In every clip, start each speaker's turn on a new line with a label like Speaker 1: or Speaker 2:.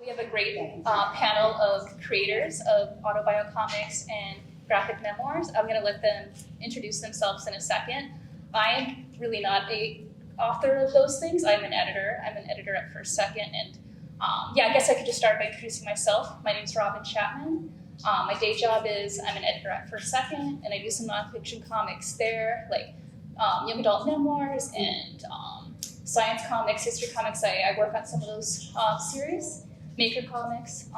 Speaker 1: We have a great panel of creators of autobiocomics and graphic memoirs. I'm going to let them introduce themselves in a second. I'm really not a author of those things. I'm an editor. I'm an editor at First Second. And I guess I could just start by introducing myself. My name is Robyn Chapman. My day job is I'm an editor at First Second, and I do some nonfiction comics there, like young adult memoirs and science comics, history comics. I work on some of those series, maker comics.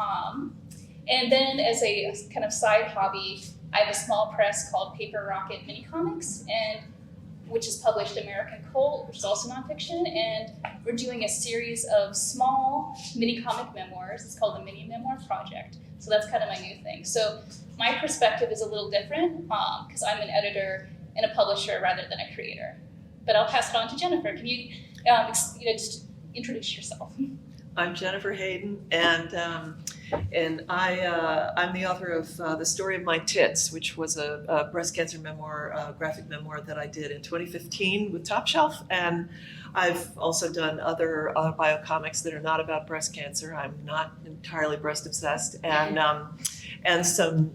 Speaker 1: And then as a kind of side hobby, I have a small press called Paper Rocket Mini Comics, which is published American Cult, which is also nonfiction, and we're doing a series of small mini comic memoirs. It's called the Mini Memoir Project. So that's kind of my new thing. So my perspective is a little different because I'm an editor and a publisher rather than a creator. But I'll pass it on to Jennifer. Can you, just introduce yourself?
Speaker 2: I'm Jennifer Hayden, and I'm the author of The Story of My Tits, which was a breast cancer memoir, graphic memoir that I did in 2015 with Top Shelf. And I've also done other biocomics that are not about breast cancer. I'm not entirely breast obsessed, and some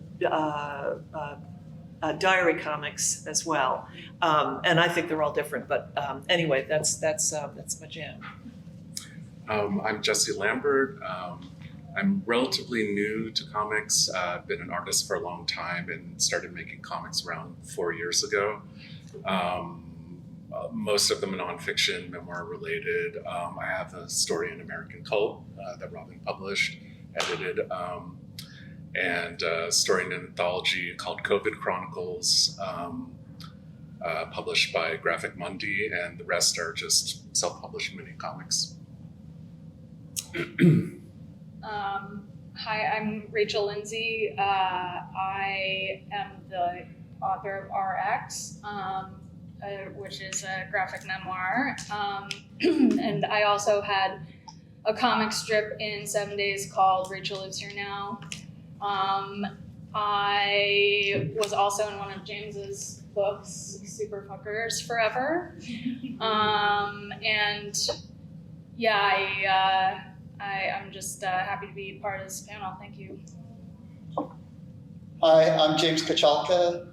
Speaker 2: diary comics as well. And I think they're all different, but anyway, that's my jam.
Speaker 3: I'm Jesse Lambert. I'm relatively new to comics. I've been an artist for a long time and started making comics around 4 years ago. Most of them nonfiction, memoir related. I have a story in American Cult that Robyn published, edited, and a story in an anthology called COVID Chronicles, published by Graphic Mundi, and the rest are just self-published mini comics.
Speaker 4: Hi, I'm Rachel Lindsay. I am the author of RX, which is a graphic memoir. And I also had a comic strip in 7 days called Rachel Lives Here Now. I was also in one of James's books, Super Fuckers Forever. I'm just happy to be part of this panel. Thank you.
Speaker 5: Hi, I'm James Kochalka.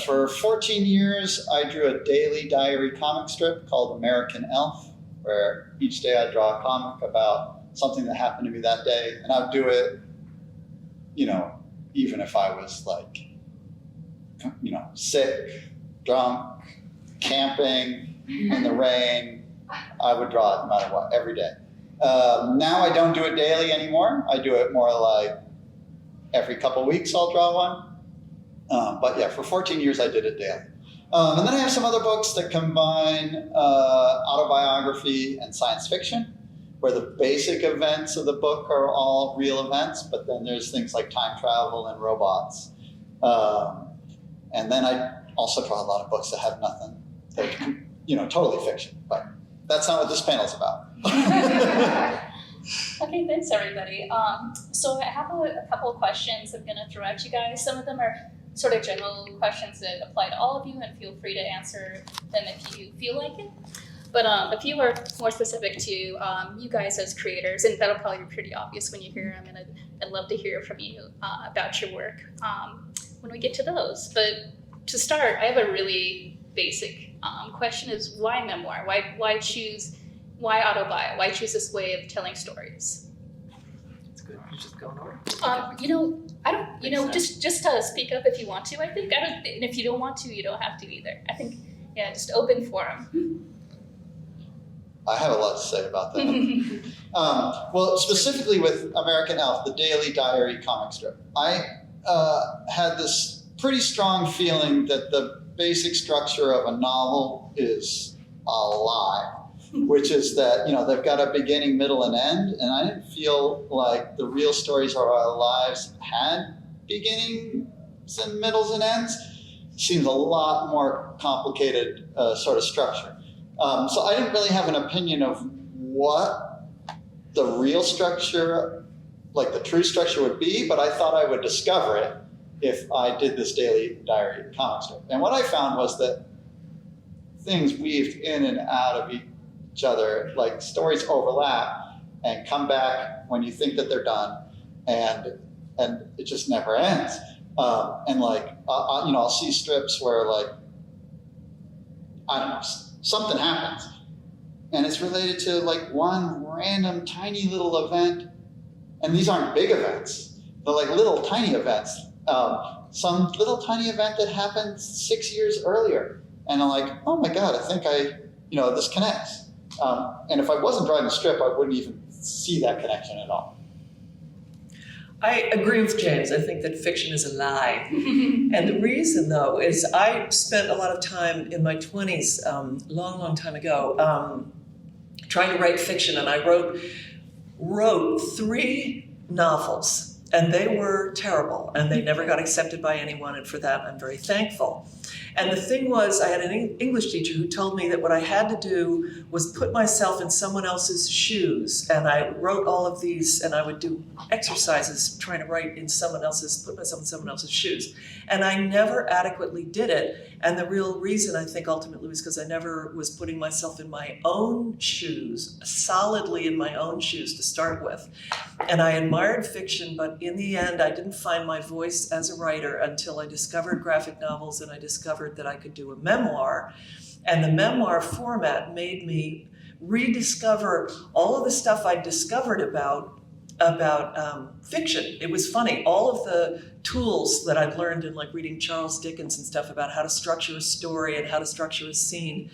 Speaker 5: For 14 years, I drew a daily diary comic strip called American Elf, where each day I draw a comic about something that happened to me that day. And I would do it, even if I was sick, drunk, camping, in the rain, I would draw it no matter what, every day. Now I don't do it daily anymore. I do it more like every couple of weeks I'll draw one. But yeah, for 14 years I did it daily. And then I have some other books that combine autobiography and science fiction, where the basic events of the book are all real events, but then there's things like time travel and robots. And then I also draw a lot of books that have nothing, that totally fiction, but that's not what this panel's about.
Speaker 1: Okay, thanks everybody. So I have a couple of questions I'm going to throw at you guys. Some of them are sort of general questions that apply to all of you, and feel free to answer them if you feel like it. But a few are more specific to you guys as creators, and that'll probably be pretty obvious when you hear them, and I'd love to hear from you about your work when we get to those. But to start, I have a really basic question: is why memoir? Why choose? Why autobio? Why choose this way of telling stories?
Speaker 2: It's good. You're just going over.
Speaker 1: I don't. Just speak up if you want to. I think I don't. And if you don't want to, you don't have to either. I think, just open forum.
Speaker 5: I have a lot to say about that. Well, specifically with American Elf, the daily diary comic strip, I had this pretty strong feeling that the basic structure of a novel is a lie, which is that, they've got a beginning, middle, and end, and I didn't feel like the real stories of our lives had beginnings and middles and ends. It seems a lot more complicated sort of structure. So I didn't really have an opinion of what the real structure, like the true structure would be, but I thought I would discover it if I did this daily diary comic strip. And what I found was that things weaved in and out of each other, like stories overlap, and come back when you think that they're done, and it just never ends. And like, I'll see strips where like, I don't know, something happens, and it's related to like one random tiny little event, and these aren't big events, they're like little tiny events. Some little tiny event that happened 6 years earlier, and I'm like, oh my God, I think this connects. And if I wasn't drawing the strip, I wouldn't even see that connection at all.
Speaker 2: I agree with James. I think that fiction is a lie. And the reason, though, is I spent a lot of time in my 20s, long time ago, trying to write fiction. And I wrote 3 novels. And they were terrible, and they never got accepted by anyone, and for that I'm very thankful. And the thing was, I had an English teacher who told me that what I had to do was put myself in someone else's shoes, and I wrote all of these, and I would do exercises trying to write put myself in someone else's shoes. And I never adequately did it, and the real reason I think ultimately was because I never was putting myself in my own shoes, solidly in my own shoes to start with. And I admired fiction, but in the end, I didn't find my voice as a writer until I discovered graphic novels, and I discovered that I could do a memoir. And the memoir format made me rediscover all of the stuff I discovered about fiction. It was funny. All of the tools that I'd learned in like reading Charles Dickens and stuff about how to structure a story and how to structure a scene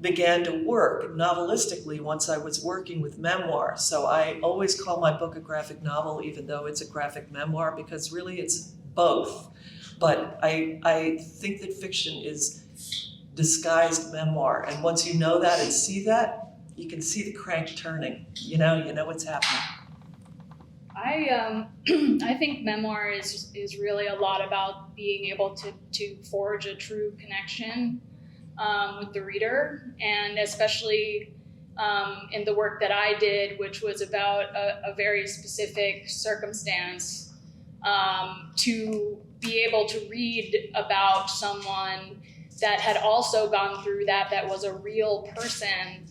Speaker 2: began to work novelistically once I was working with memoir. So I always call my book a graphic novel, even though it's a graphic memoir, because really it's both. But I think that fiction is disguised memoir. And once you know that and see that, you can see the crank turning. You know what's happening.
Speaker 4: I think memoir is really a lot about being able to forge a true connection with the reader, and especially in the work that I did, which was about a very specific circumstance, to be able to read about someone that had also gone through that was a real person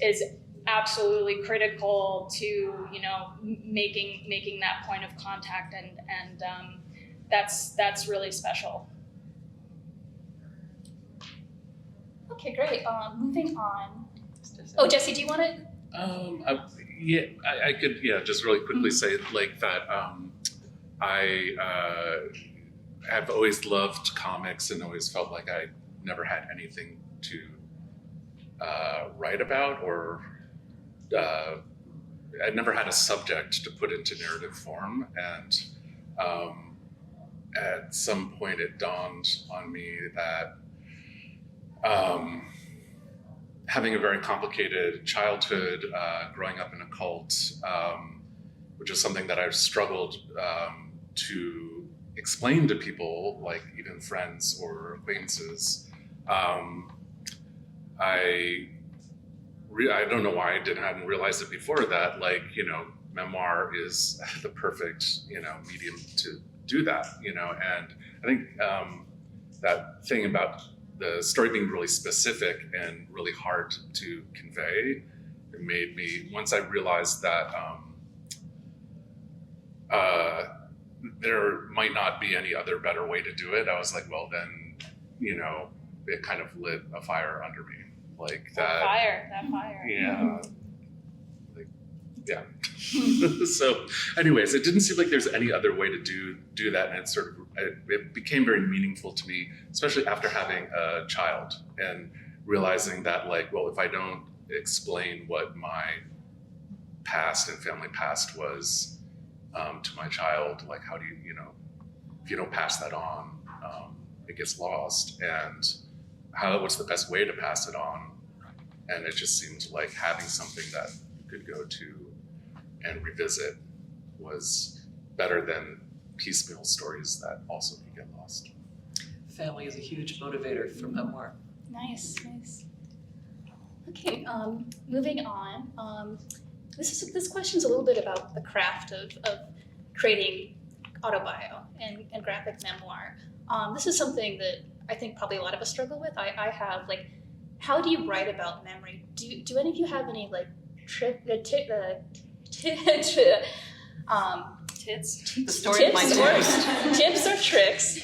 Speaker 4: is absolutely critical to making that point of contact, and that's really special.
Speaker 1: Okay, great. Moving on. Oh, Jesse, do you want to?
Speaker 3: I could just really quickly say like that. I have always loved comics and always felt like I never had anything to write about, or I never had a subject to put into narrative form. And at some point it dawned on me that having a very complicated childhood, growing up in a cult, which is something that I've struggled to explain to people, like even friends or acquaintances. I don't know why I hadn't realized it before that, memoir is the perfect, medium to do that, and I think that thing about the story being really specific and really hard to convey, it made me, once I realized that there might not be any other better way to do it, I was like, well then, it kind of lit a fire under me. Like that fire. Yeah. Yeah. So anyways, it didn't seem like there's any other way to do that. And it became very meaningful to me, especially after having a child and realizing that if I don't explain what my past and family past was to my child, how do you, if you don't pass that on, it gets lost. And what's the best way to pass it on? And it just seemed like having something that you could go to and revisit was better than piecemeal stories that also could get lost.
Speaker 2: Family is a huge motivator for memoir.
Speaker 1: Nice. Okay, moving on. This question's a little bit about the craft of creating autobio and graphic memoir. This is something that I think probably a lot of us struggle with. I have how do you write about memory? Do any of you have any Tips.
Speaker 2: The story of my tits.
Speaker 1: Tips or tricks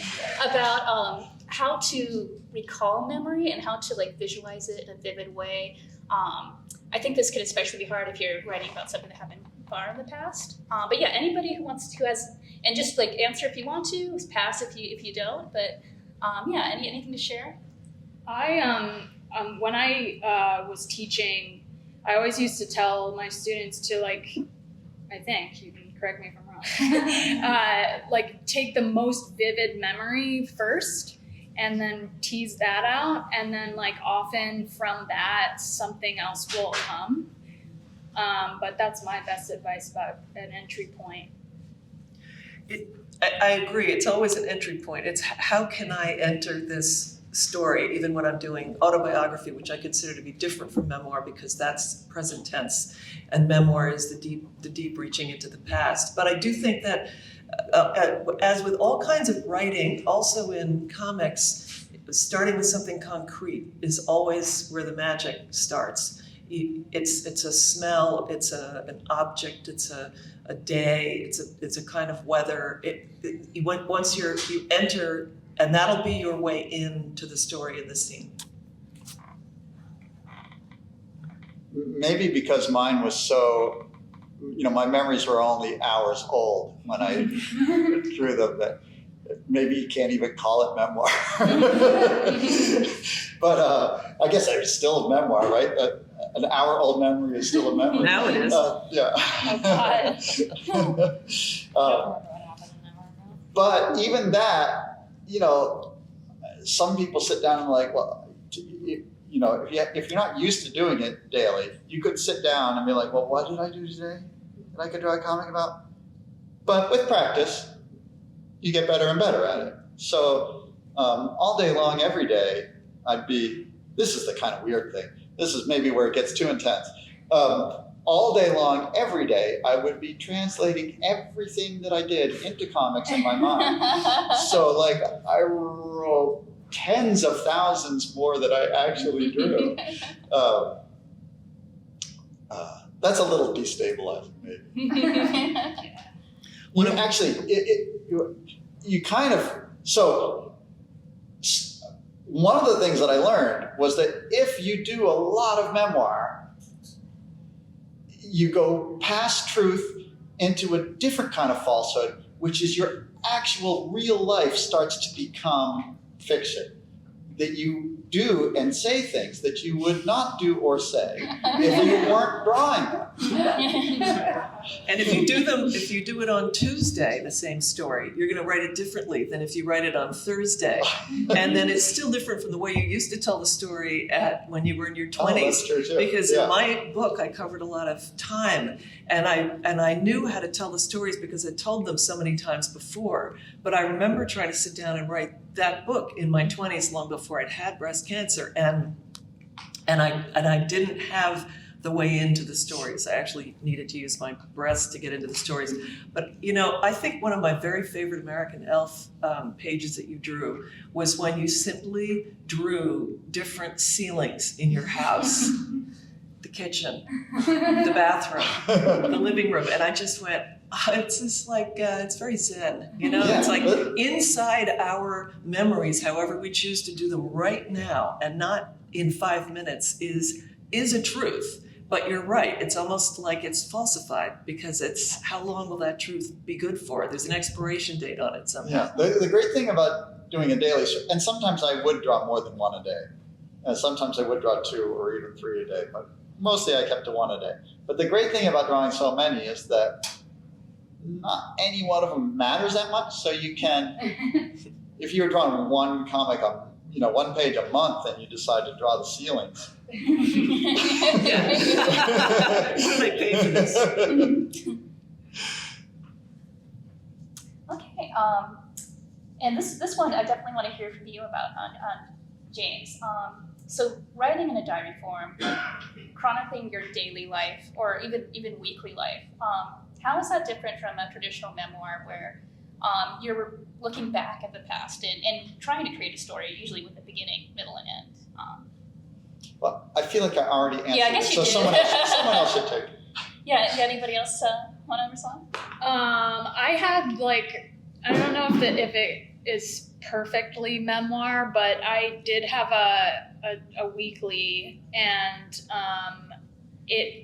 Speaker 1: about how to recall memory and how to like visualize it in a vivid way. I think this could especially be hard if you're writing about something that happened far in the past. But yeah, anybody who has, and just like answer if you want to, pass if you don't. But yeah, anything to share?
Speaker 4: When I was teaching, I always used to tell my students to I think, you can correct me if I'm wrong, take the most vivid memory first and then tease that out. And then often from that, something else will come. But that's my best advice about an entry point.
Speaker 2: I agree. It's always an entry point. It's how can I enter this story, even when I'm doing autobiography, which I consider to be different from memoir because that's present tense, and memoir is the deep reaching into the past. But I do think that, as with all kinds of writing, also in comics, starting with something concrete is always where the magic starts. It's a smell, it's an object, it's a day, it's a kind of weather. Once you enter, and that'll be your way into the story and the scene.
Speaker 5: Maybe because mine was so, my memories were only hours old when I drew them, that maybe you can't even call it memoir. But I guess it's still a memoir, right? An hour-old memory is still a memory.
Speaker 2: Now it is.
Speaker 5: Yeah.
Speaker 4: Oh, God. I don't remember what happened an hour ago.
Speaker 5: But even that, some people sit down and well, if you're not used to doing it daily, you could sit down and be like, well, what did I do today that I could draw a comic about? But with practice, you get better and better at it. So all day long, every day, this is the kind of weird thing. This is maybe where it gets too intense. All day long, every day, I would be translating everything that I did into comics in my mind. So I wrote tens of thousands more that I actually drew. That's a little destabilizing, maybe. One of the things that I learned was that if you do a lot of memoir, you go past truth into a different kind of falsehood, which is your actual real life starts to become fiction. That you do and say things that you would not do or say if you weren't drawing them.
Speaker 2: And if you do it on Tuesday, the same story, you're going to write it differently than if you write it on Thursday. And then it's still different from the way you used to tell the story when you were in your 20s.
Speaker 5: Oh, that's true too.
Speaker 2: Because in my book, I covered a lot of time, and I knew how to tell the stories because I told them so many times before. But I remember trying to sit down and write that book in my 20s, long before I'd had breast cancer, and I didn't have the way into the stories. I actually needed to use my breast to get into the stories. But I think one of my very favorite American Elf pages that you drew was when you simply drew different ceilings in your house. The kitchen, the bathroom, the living room, and I just went, it's just it's very zen,
Speaker 5: Yeah,
Speaker 2: it's inside our memories, however we choose to do them right now and not in 5 minutes is a truth. But you're right, it's almost like it's falsified because it's how long will that truth be good for? There's an expiration date on it somehow.
Speaker 5: Yeah, the great thing about doing a daily, and sometimes I would draw more than one a day. And sometimes I would draw 2 or even 3 a day, but mostly I kept to 1 a day. But the great thing about drawing so many is that not any one of them matters that much. So you can, if you're drawing one comic on, 1 page a month, and you decide to draw the ceilings.
Speaker 2: Yeah. What do I pay for this?
Speaker 1: Okay, and this one I definitely want to hear from you about on James. So writing in a diary form, chronicling your daily life or even weekly life, how is that different from a traditional memoir where you're looking back at the past and trying to create a story, usually with a beginning, middle, and end?
Speaker 5: Well, I feel like I already answered
Speaker 1: Yeah, I guess
Speaker 5: it,
Speaker 1: you
Speaker 5: so
Speaker 1: did.
Speaker 5: someone else should take it.
Speaker 1: Yeah, anybody else want to respond?
Speaker 4: I had I don't know if it is perfectly memoir, but I did have a weekly, and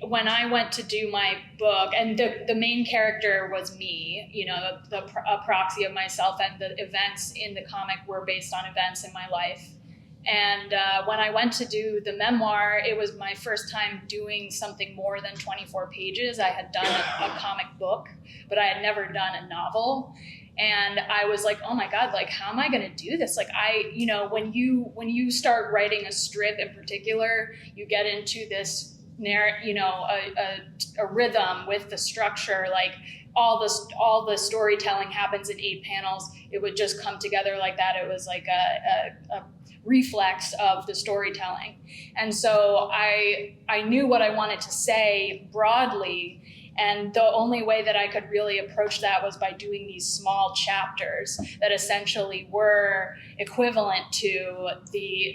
Speaker 4: when I went to do my book, and the main character was me, a proxy of myself, and the events in the comic were based on events in my life. And when I went to do the memoir, it was my first time doing something more than 24 pages. I had done a comic book, but I had never done a novel. And I was like, oh my God, how am I going to do this? When you start writing a strip in particular, you get into this a rhythm with the structure, all the storytelling happens in 8 panels. It would just come together like that. It was like a reflex of the storytelling. And so I knew what I wanted to say broadly, and the only way that I could really approach that was by doing these small chapters that essentially were equivalent to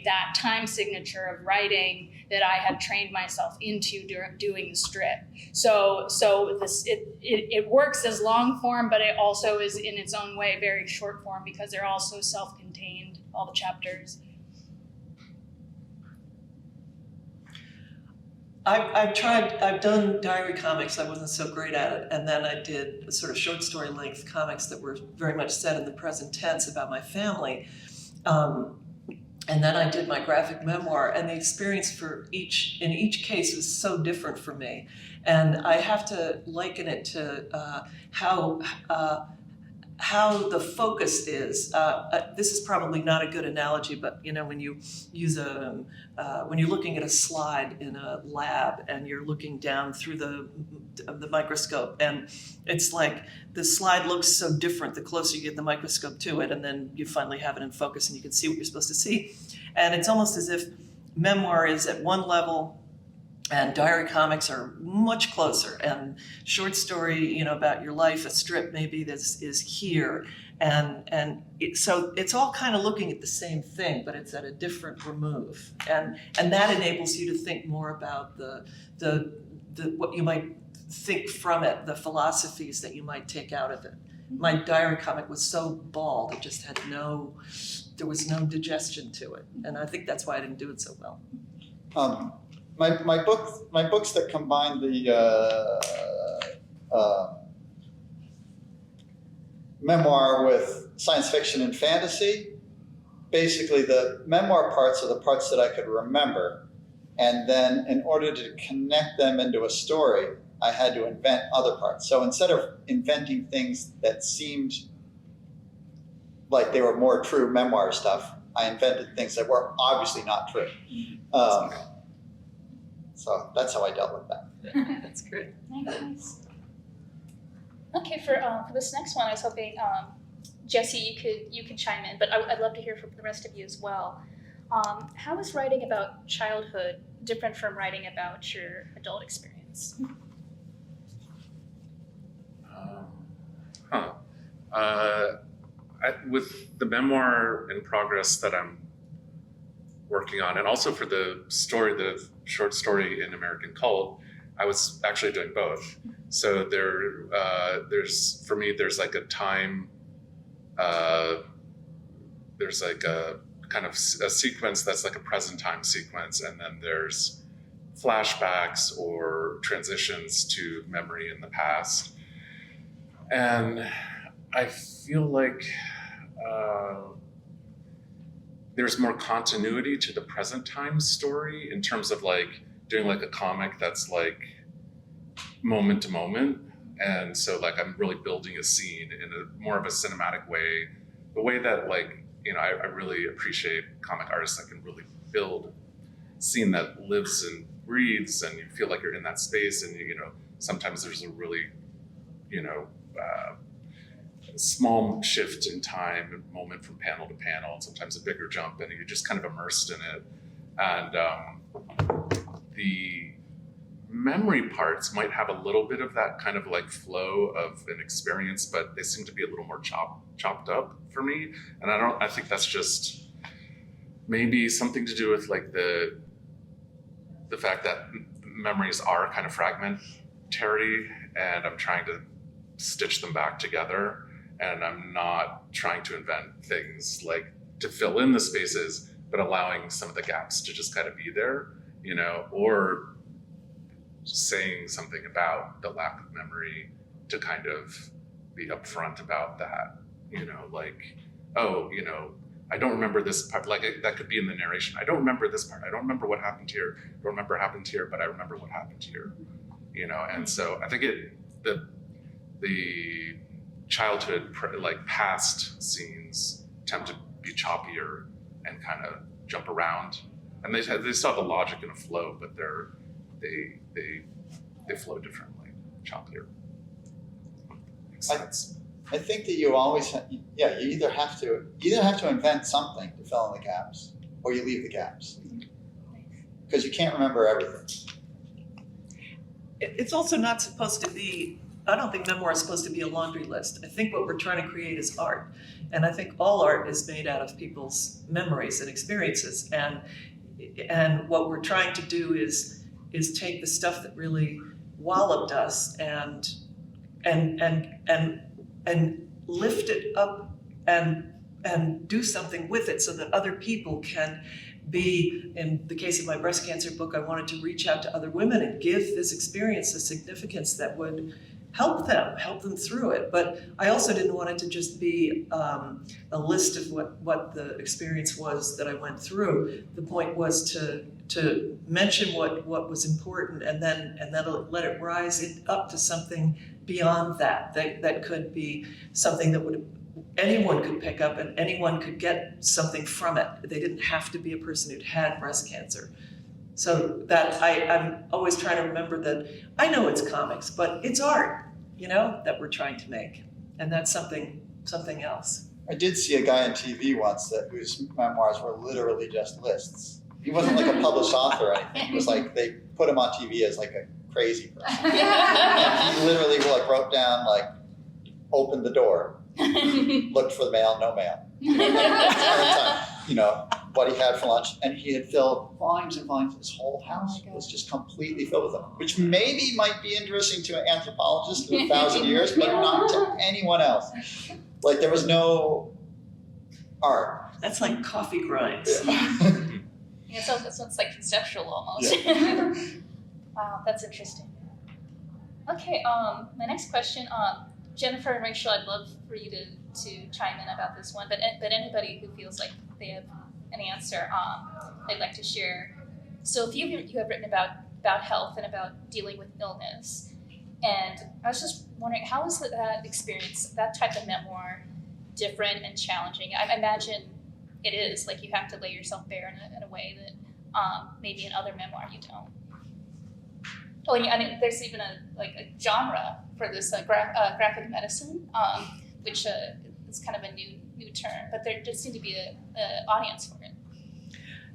Speaker 4: that time signature of writing that I had trained myself into during doing the strip. So it works as long form, but it also is in its own way very short form because they're also self-contained, all the chapters.
Speaker 2: I've done diary comics. I wasn't so great at it. And then I did sort of short story length comics that were very much set in the present tense about my family. And then I did my graphic memoir, and the experience in each case was so different for me. And I have to liken it to how the focus is. This is probably not a good analogy, but when you use when you're looking at a slide in a lab and you're looking down through the microscope, and it's like the slide looks so different the closer you get the microscope to it, and then you finally have it in focus and you can see what you're supposed to see. And it's almost as if memoir is at one level and diary comics are much closer, and short story, about your life, a strip maybe that is here, so it's all kind of looking at the same thing, but it's at a different remove, and that enables you to think more about the what you might think from it, the philosophies that you might take out of it. My diary comic was so bald; it just had there was no digestion to it, and I think that's why I didn't do it so well.
Speaker 5: My books that combine the memoir with science fiction and fantasy, basically the memoir parts are the parts that I could remember, and then in order to connect them into a story, I had to invent other parts. So instead of inventing things that seemed like they were more true memoir stuff, I invented things that were obviously not true. So that's how I dealt with that.
Speaker 2: That's great.
Speaker 1: Nice. Okay, for this next one, I was hoping Jesse, you could chime in, but I'd love to hear from the rest of you as well. How is writing about childhood different from writing about your adult experience?
Speaker 3: With the memoir in progress that I'm working on, and also for the short story in American Cult, I was actually doing both. So there's like a time, there's like a kind of a sequence that's like a present time sequence, and then there's flashbacks or transitions to memory in the past. And I feel like there's more continuity to the present time story in terms of like doing like a comic that's like moment to moment. And so like I'm really building a scene in a more of a cinematic way, the way that like, I really appreciate comic artists that can really build a scene that lives and breathes, and you feel like you're in that space. And sometimes there's a really small shift in time, a moment from panel to panel, and sometimes a bigger jump, and you're just kind of immersed in it. And the memory parts might have a little bit of that kind of like flow of an experience, but they seem to be a little more chopped up for me. And I think that's just maybe something to do with like the fact that memories are kind of fragmentary, and I'm trying to stitch them back together, and I'm not trying to invent things like to fill in the spaces, but allowing some of the gaps to just kind of be there, you know, or saying something about the lack of memory to kind of be upfront about that, you know, like, oh, you know, I don't remember this part, like that could be in the narration. I don't remember this part. I don't remember what happened here. I don't remember what happened here, but I remember what happened here, you know? And so I think the childhood, like past scenes tend to be choppier and kind of jump around. And they still have a logic and a flow, but they flow differently, choppier. Makes sense.
Speaker 5: I think that you always, you either have to invent something to fill in the gaps, or you leave the gaps, because you can't remember everything.
Speaker 2: It's also not supposed to be, I don't think memoir is supposed to be a laundry list. I think what we're trying to create is art. And I think all art is made out of people's memories and experiences. And what we're trying to do is take the stuff that really walloped us and lift it up and do something with it so that other people can be, in the case of my breast cancer book, I wanted to reach out to other women and give this experience a significance that would help them through it. But I also didn't want it to just be a list of what the experience was that I went through. The point was to mention what was important and then let it rise up to something beyond that could be something that anyone could pick up and anyone could get something from it. They didn't have to be a person who'd had breast cancer. So that I'm always trying to remember that I know it's comics, but it's art, you know, that we're trying to make. And that's something else.
Speaker 5: I did see a guy on TV once whose memoirs were literally just lists. He wasn't like a published author or anything. It was like they put him on TV as like a crazy person. And he literally wrote down opened the door, looked for the mail, no mail. You know, what he had for lunch, and he had filled volumes and volumes. His whole house was just completely filled with them, which maybe might be interesting to an anthropologist in 1,000 years, but not to anyone else. Like there was no art.
Speaker 2: That's like coffee grinds.
Speaker 1: Yeah, so it's like conceptual almost.
Speaker 5: Yeah.
Speaker 1: Wow, that's interesting. Okay, my next question, Jennifer and Rachel, I'd love for you to chime in about this one, but anybody who feels like they have an answer, they'd like to share. So if you have written about health and about dealing with illness, and I was just wondering, how is that experience, that type of memoir, different and challenging? I imagine it is, like you have to lay yourself bare in a way that maybe in other memoir you don't. Oh, and I mean, there's even a genre for this graphic medicine, which is kind of a new term, but there does seem to be an audience for it.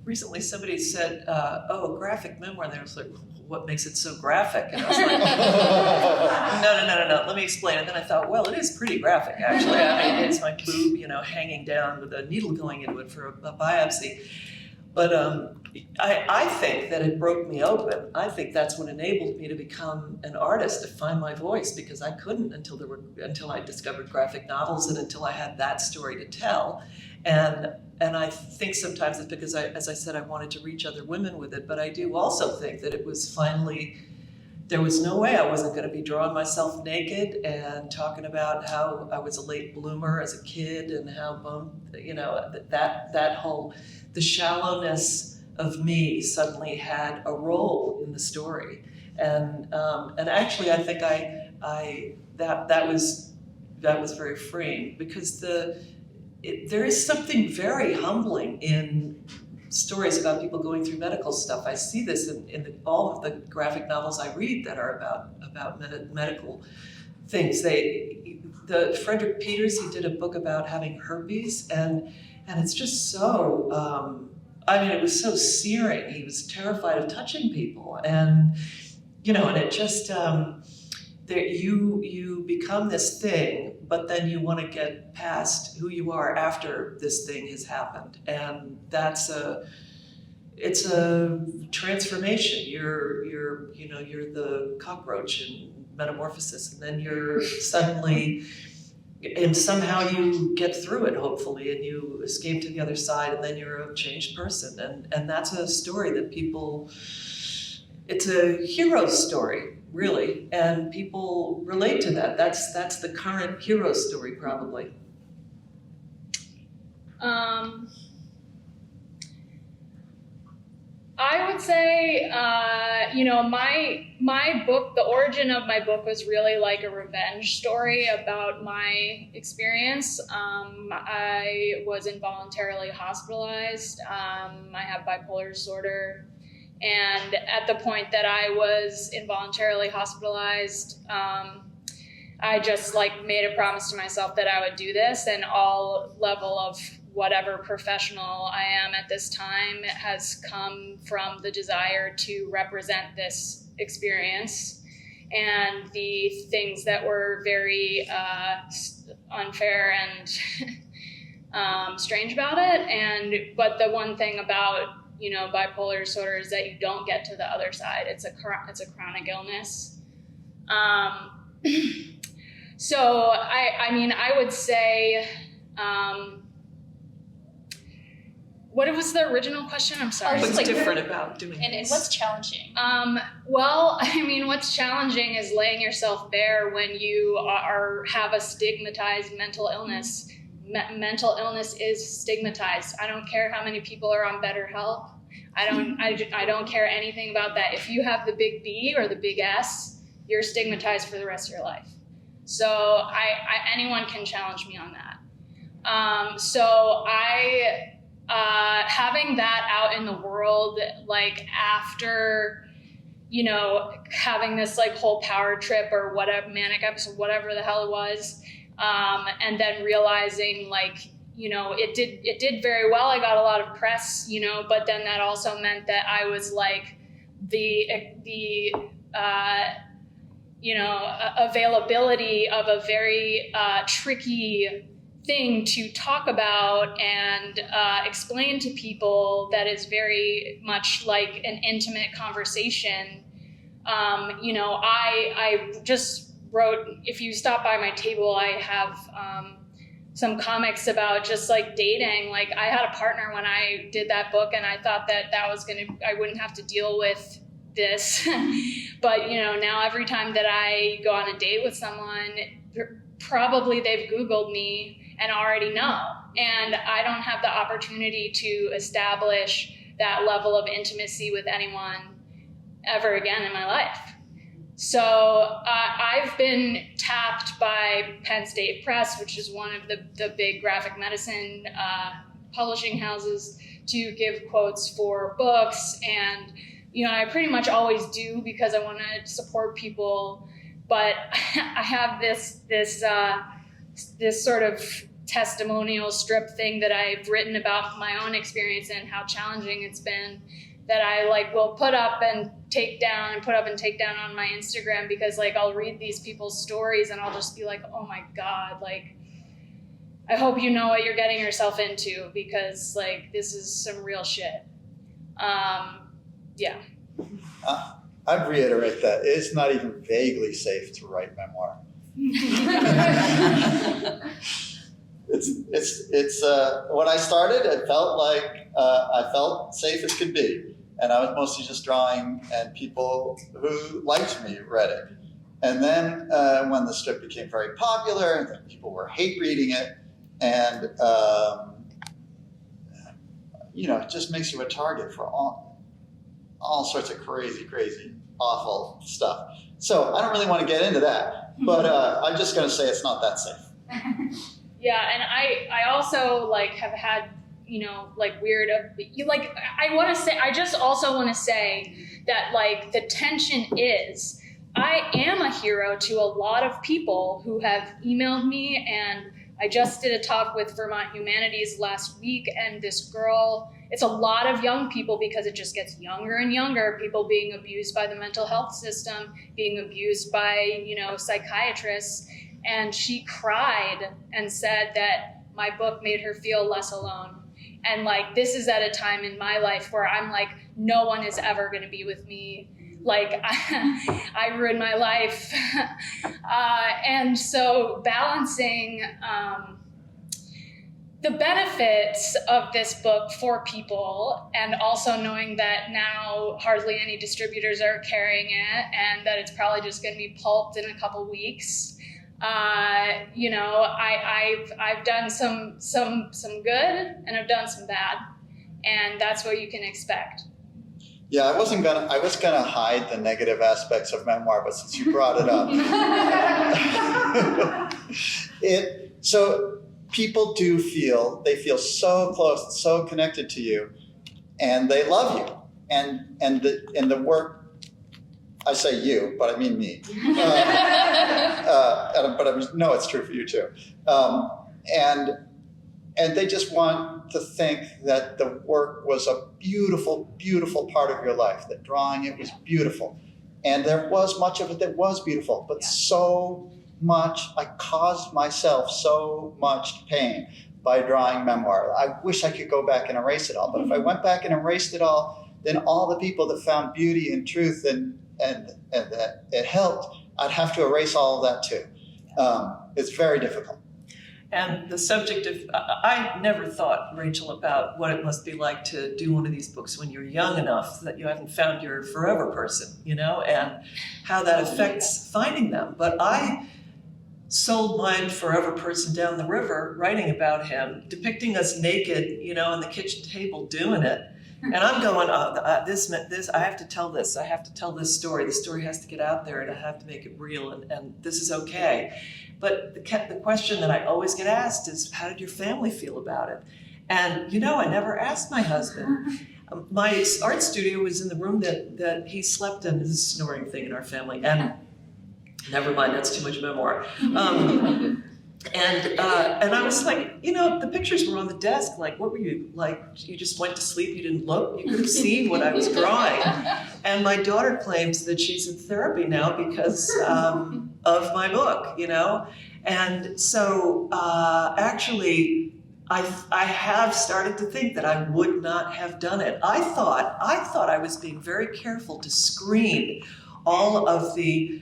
Speaker 2: Recently, somebody said, "Oh, graphic memoir." And I was like, "What makes it so graphic?" And I was like, "No. Let me explain." And then I thought, well, it is pretty graphic, actually. I mean, it's my boob, hanging down with a needle going into it for a biopsy. But I think that it broke me open. I think that's what enabled me to become an artist, to find my voice, because I couldn't until I discovered graphic novels and until I had that story to tell. And I think sometimes it's because, as I said, I wanted to reach other women with it, but I do also think that it was finally, there was no way I wasn't going to be drawing myself naked and talking about how I was a late bloomer as a kid and how, that whole, the shallowness of me suddenly had a role in the story. And actually I think that was very freeing, because there is something very humbling in stories about people going through medical stuff. I see this in all of the graphic novels I read that are about medical things. The Frederick Peters, he did a book about having herpes, and it's just so, it was so searing. He was terrified of touching people, and it just, you become this thing, but then you want to get past who you are after this thing has happened. And it's a transformation. You're the cockroach in Metamorphosis, and then you're suddenly, and somehow you get through it, hopefully, and you escape to the other side, and then you're a changed person. And that's a story that people, it's a hero story, really, and people relate to that. That's the current hero story, probably.
Speaker 4: I would say, my book, the origin of my book was really like a revenge story about my experience. I was involuntarily hospitalized. I have bipolar disorder. And at the point that I was involuntarily hospitalized, I just made a promise to myself that I would do this, and all level of whatever professional I am at this time has come from the desire to represent this experience and the things that were very unfair and strange about it. But the one thing about bipolar disorder is that you don't get to the other side. It's a chronic illness. So I would say. What was the original question? I'm sorry.
Speaker 2: What's different about doing
Speaker 1: and
Speaker 2: this?
Speaker 1: what's challenging?
Speaker 4: What's challenging is laying yourself bare when you have a stigmatized mental illness. Mental illness is stigmatized. I don't care how many people are on BetterHelp. I don't care anything about that. If you have the big B or the big S, you're stigmatized for the rest of your life. So anyone can challenge me on that. Having that out in the world, after, having this whole power trip or whatever, manic episode, whatever the hell it was, and then realizing it did very well. I got a lot of press, but then that also meant that I was the availability of a very tricky thing to talk about and explain to people that is very much like an intimate conversation. I just wrote, if you stop by my table, I have some comics about just dating. I had a partner when I did that book, and I thought that I wouldn't have to deal with this. But, now every time that I go on a date with someone, probably they've Googled me and already know. And I don't have the opportunity to establish that level of intimacy with anyone ever again in my life. So I've been tapped by Penn State Press, which is one of the big graphic medicine publishing houses, to give quotes for books. And, I pretty much always do because I want to support people. But I have this sort of testimonial strip thing that I've written about my own experience and how challenging it's been, that I will put up and take down on my Instagram, because I'll read these people's stories and I'll just be like, oh my God, I hope you know what you're getting yourself into, because this is some real shit. Yeah.
Speaker 5: I'd reiterate that it's not even vaguely safe to write memoir. It's when I started, it felt like I felt safe as could be, and I was mostly just drawing, and people who liked me read it. And then when the strip became very popular, and then people were hate reading it, and it just makes you a target for all sorts of crazy, awful stuff. So I don't really want to get into that, but I'm just going to say it's not that safe.
Speaker 4: Yeah, and I also have had weird I just also want to say that the tension is, I am a hero to a lot of people who have emailed me, and I just did a talk with Vermont Humanities last week, and this girl, it's a lot of young people because it just gets younger and younger, people being abused by the mental health system, being abused by, psychiatrists. And she cried and said that my book made her feel less alone. And like, this is at a time in my life where I'm like, no one is ever going to be with me. Like, I ruined my life. And so balancing the benefits of this book for people, and also knowing that now hardly any distributors are carrying it, and that it's probably just going to be pulped in a couple weeks. You know, I've done some good, and I've done some bad, and that's what you can expect.
Speaker 5: Yeah, I was gonna hide the negative aspects of memoir, but since you brought it up, so people do feel so close, so connected to you, and they love you, and the work. I say you, but I mean me. No, it's true for you too. And they just want to think that the work was a beautiful, beautiful part of your life, that drawing it was beautiful. And there was much of it that was beautiful, but so much, I caused myself so much pain by drawing memoir. I wish I could go back and erase it all, but if I went back and erased it all, then all the people that found beauty and truth and that it helped, I'd have to erase all of that too. It's very difficult.
Speaker 2: And the subject of, I never thought, Rachel, about what it must be like to do one of these books when you're young enough that you haven't found your forever person, you know, and how that affects finding them. But I sold my forever person down the river, writing about him, depicting us naked, you know, on the kitchen table doing it. And I'm going, this, I have to tell this. I have to tell this story. The story has to get out there, and I have to make it real, and this is okay. But the question that I always get asked is, how did your family feel about it? And, you know, I never asked my husband. My art studio was in the room that he slept in. This is a snoring thing in our family. And never mind, that's too much memoir. And I was like, you know, the pictures were on the desk. Like, what were you, like, you just went to sleep, you didn't look? You could have seen what I was drawing. And my daughter claims that she's in therapy now because of my book, you know? And so actually, I have started to think that I would not have done it. I thought I was being very careful to screen all of the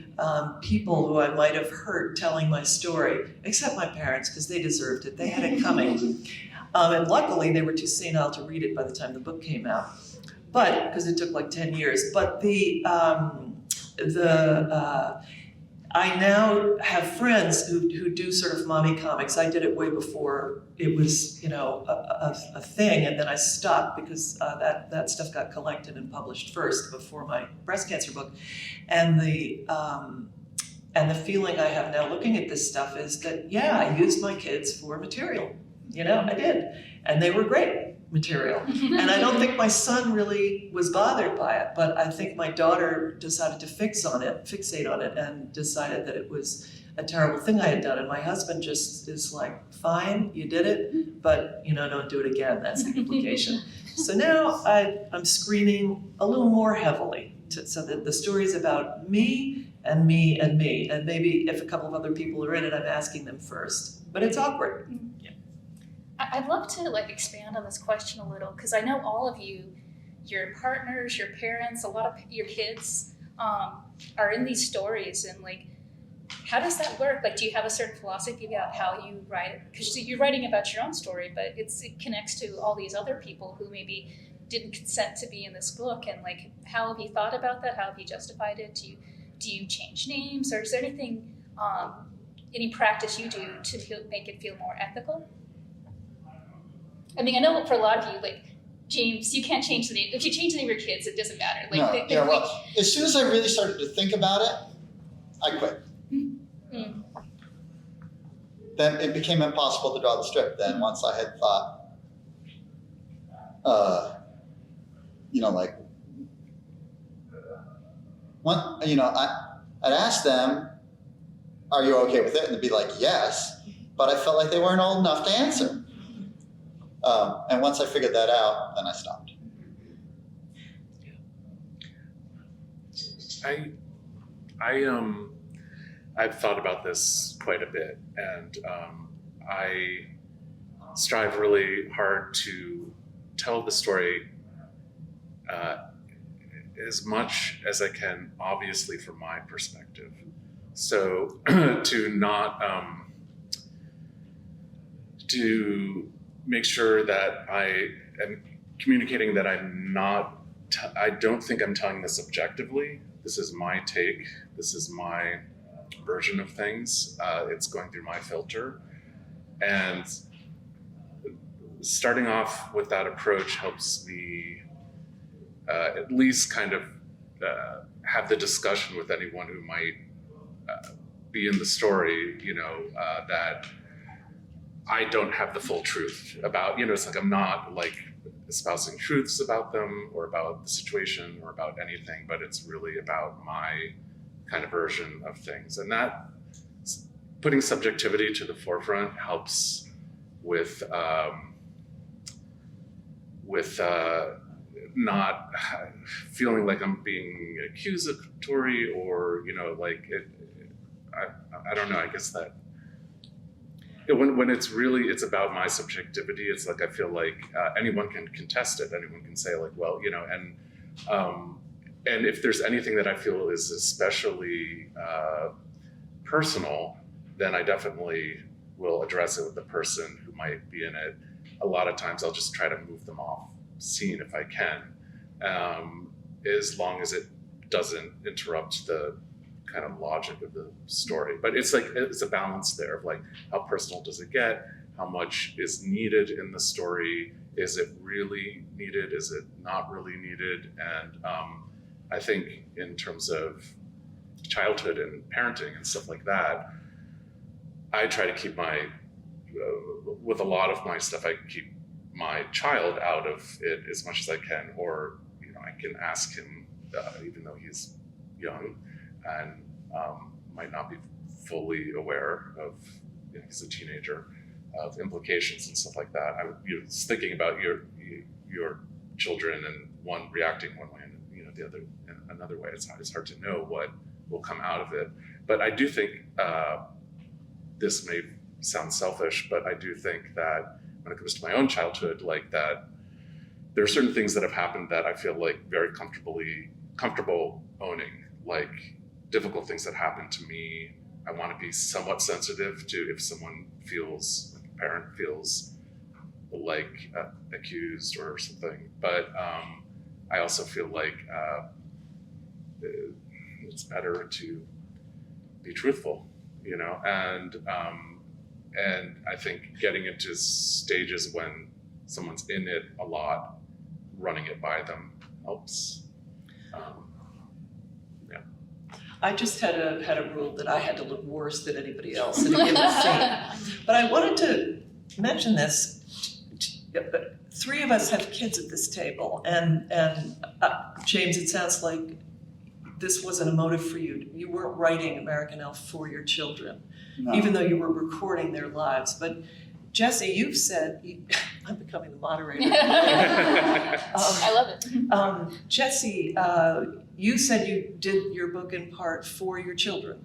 Speaker 2: people who I might have hurt telling my story, except my parents, because they deserved it. They had it coming. And luckily, they were too senile to read it by the time the book came out. But, because it took like 10 years. But I now have friends who do sort of mommy comics. I did it way before it was, you know, a thing, and then I stopped because that stuff got collected and published first before my breast cancer book. And the feeling I have now looking at this stuff is that, yeah, I used my kids for material. You know, I did, and they were great material. And I don't think my son really was bothered by it, but I think my daughter decided to fixate on it, and decided that it was a terrible thing I had done. And my husband just is like, fine, you did it, but, you know, don't do it again. That's the implication. So now I'm screening a little more heavily, so that the story is about me and me and me. And maybe if a couple of other people are in it, I'm asking them first. But it's awkward.
Speaker 1: I'd love to like expand on this question a little, because I know all of you, your partners, your parents, a lot of your kids are in these stories, and like, how does that work? Like, do you have a certain philosophy about how you write it? Because you're writing about your own story, but it connects to all these other people who maybe didn't consent to be in this book, and like, how have you thought about that? How have you justified it? Do you change names, or is there anything, any practice you do to make it feel more ethical? I mean, I know for a lot of you, like, James, you can't change the name. If you change the name of your kids, it doesn't matter. Like,
Speaker 5: no, well, as soon as I really started to think about it, I quit.
Speaker 1: Mm.
Speaker 5: Then it became impossible to draw the strip. Then once I had thought, you know, like, I'd ask them, "Are you okay with it?" And they'd be like, "Yes," but I felt like they weren't old enough to answer. And once I figured that out, then I stopped.
Speaker 3: I've thought about this quite a bit, and I strive really hard to tell the story as much as I can, obviously from my perspective. So to not to make sure that I am communicating that I don't think I'm telling this objectively. This is my take. This is my version of things. It's going through my filter. And starting off with that approach helps me at least kind of have the discussion with anyone who might be in the story, that I don't have the full truth about, it's like I'm not like espousing truths about them or about the situation or about anything, but it's really about my kind of version of things. And that putting subjectivity to the forefront helps with not feeling like I'm being accusatory or, I don't know, I guess that when it's about my subjectivity, it's like I feel like anyone can contest it. Anyone can say like, well, and if there's anything that I feel is especially personal, then I definitely will address it with the person who might be in it. A lot of times I'll just try to move them off scene if I can, as long as it doesn't interrupt the kind of logic of the story. But it's a balance there of like, how personal does it get? How much is needed in the story? Is it really needed? Is it not really needed? And I think in terms of childhood and parenting and stuff like that, I try to keep with a lot of my stuff, I keep my child out of it as much as I can, or, I can ask him, even though he's young and might not be fully aware of, he's a teenager, of implications and stuff like that. I was thinking about your children and one reacting one way and the other in another way. It's hard to know what will come out of it. But I do think this may sound selfish, but I do think that when it comes to my own childhood, like that, there are certain things that have happened that I feel like very comfortable owning, like difficult things that happened to me. I want to be somewhat sensitive to if someone feels, like a parent feels like accused or something. But I also feel like it's better to be truthful, and I think getting into stages when someone's in it a lot, running it by them helps.
Speaker 2: I just had a rule that I had to look worse than anybody else in a given scene. But I wanted to mention this. Three of us have kids at this table, and James, it sounds like this wasn't a motive for you. You weren't writing American Elf for your children,
Speaker 5: No.
Speaker 2: even though you were recording their lives. But Jesse, you've said, I'm becoming the moderator.
Speaker 1: I love it.
Speaker 2: Jesse, you said you did your book in part for your children.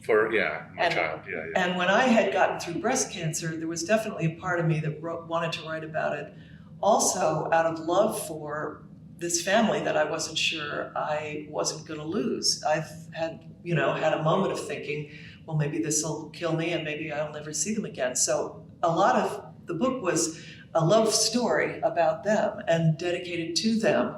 Speaker 3: For my child, yeah.
Speaker 2: And when I had gotten through breast cancer, there was definitely a part of me that wanted to write about it. Also, out of love for this family that I wasn't sure I wasn't going to lose. I've had a moment of thinking, well, maybe this will kill me and maybe I'll never see them again. So a lot of the book was a love story about them and dedicated to them.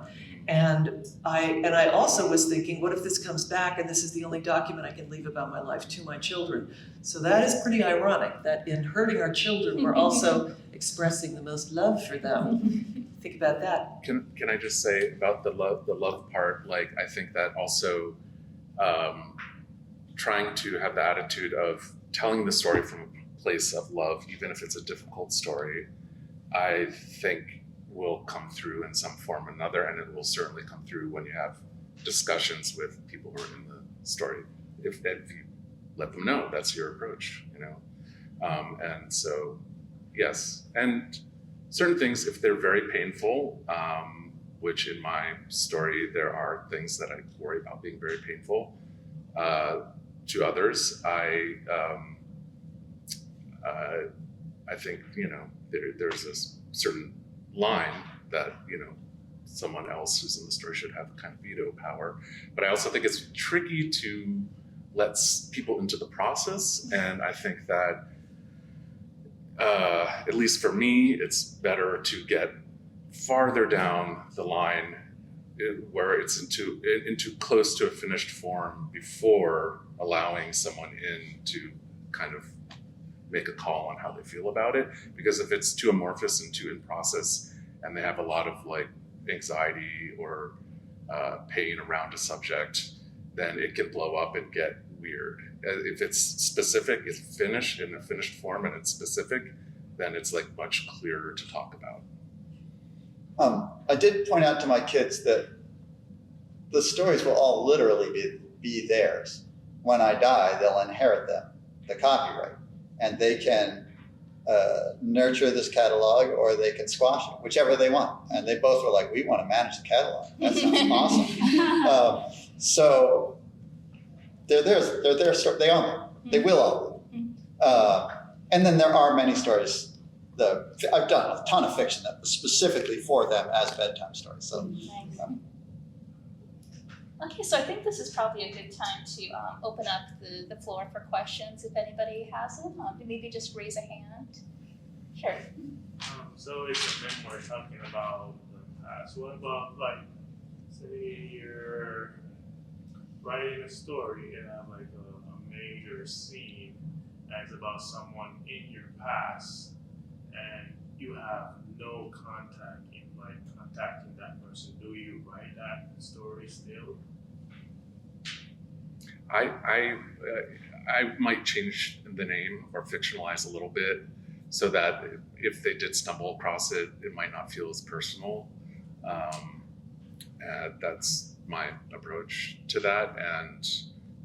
Speaker 2: And I also was thinking, what if this comes back and this is the only document I can leave about my life to my children? So that is pretty ironic that in hurting our children, we're also expressing the most love for them. Think about that.
Speaker 3: Can I just say about the love part? Like, I think that also trying to have the attitude of telling the story from a place of love, even if it's a difficult story, I think will come through in some form or another, and it will certainly come through when you have discussions with people who are in the story. If you let them know that's your approach, and so yes, and certain things, if they're very painful, which in my story there are things that I worry about being very painful to others. I think there's a certain line that, someone else who's in the story should have kind of veto power. But I also think it's tricky to let people into the process. And I think that, at least for me, it's better to get farther down the line where it's into close to a finished form before allowing someone in to kind of make a call on how they feel about it. Because if it's too amorphous and too in process, and they have a lot of like anxiety or pain around a subject, then it can blow up and get weird. If it's specific, it's finished in a finished form and it's specific, then it's like much clearer to talk about.
Speaker 5: I did point out to my kids that the stories will all literally be theirs. When I die, they'll inherit them, the copyright, and they can nurture this catalog or they can squash it, whichever they want. And they both were like, we want to manage the catalog. That sounds awesome. So they're theirs, they own them. They will own them. And then there are many stories I've done a ton of fiction that was specifically for them as bedtime stories. So,
Speaker 1: Nice. Okay, so I think this is probably a good time to open up the floor for questions if anybody has them. Maybe just raise a hand. Sure.
Speaker 6: So it's a memoir talking about the past. What about, like, say you're writing a story and have like a major scene that's about someone in your past, and you have no contact in like contacting that person. Do you write that story still?
Speaker 3: I might change the name or fictionalize a little bit so that if they did stumble across it, it might not feel as personal. That's my approach to that. And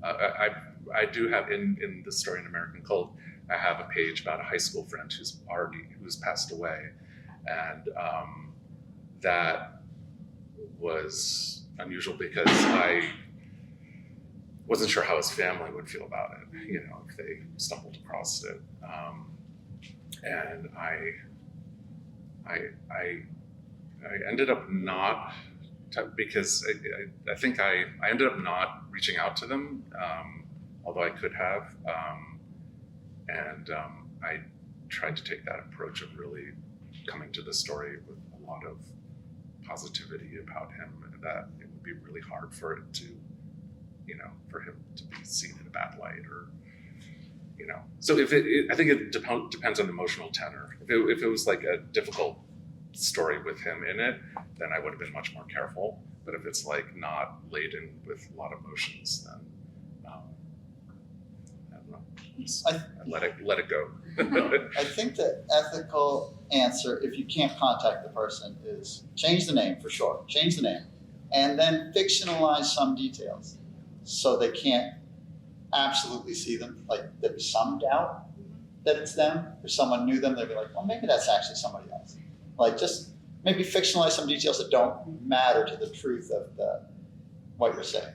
Speaker 3: I do have in the Story in American Cult, I have a page about a high school friend who's passed away, and that was unusual because I wasn't sure how his family would feel about it, if they stumbled across it, and I ended up not, because I think I ended up not reaching out to them, although I could have. I tried to take that approach of really coming to the story with a lot of positivity about him, and that it would be really hard for it to, for him to be seen in a bad light, or, So I think it depends on emotional tenor. If it was like a difficult story with him in it, then I would have been much more careful. But if it's like not laden with a lot of emotions, then I don't know. I let it go.
Speaker 5: I think the ethical answer, if you can't contact the person, is change the name for sure. Change the name. And then fictionalize some details so they can't absolutely see them. Like there's some doubt that it's them. If someone knew them, they'd be like, well, maybe that's actually somebody else. Like just maybe fictionalize some details that don't matter to the truth of what you're saying.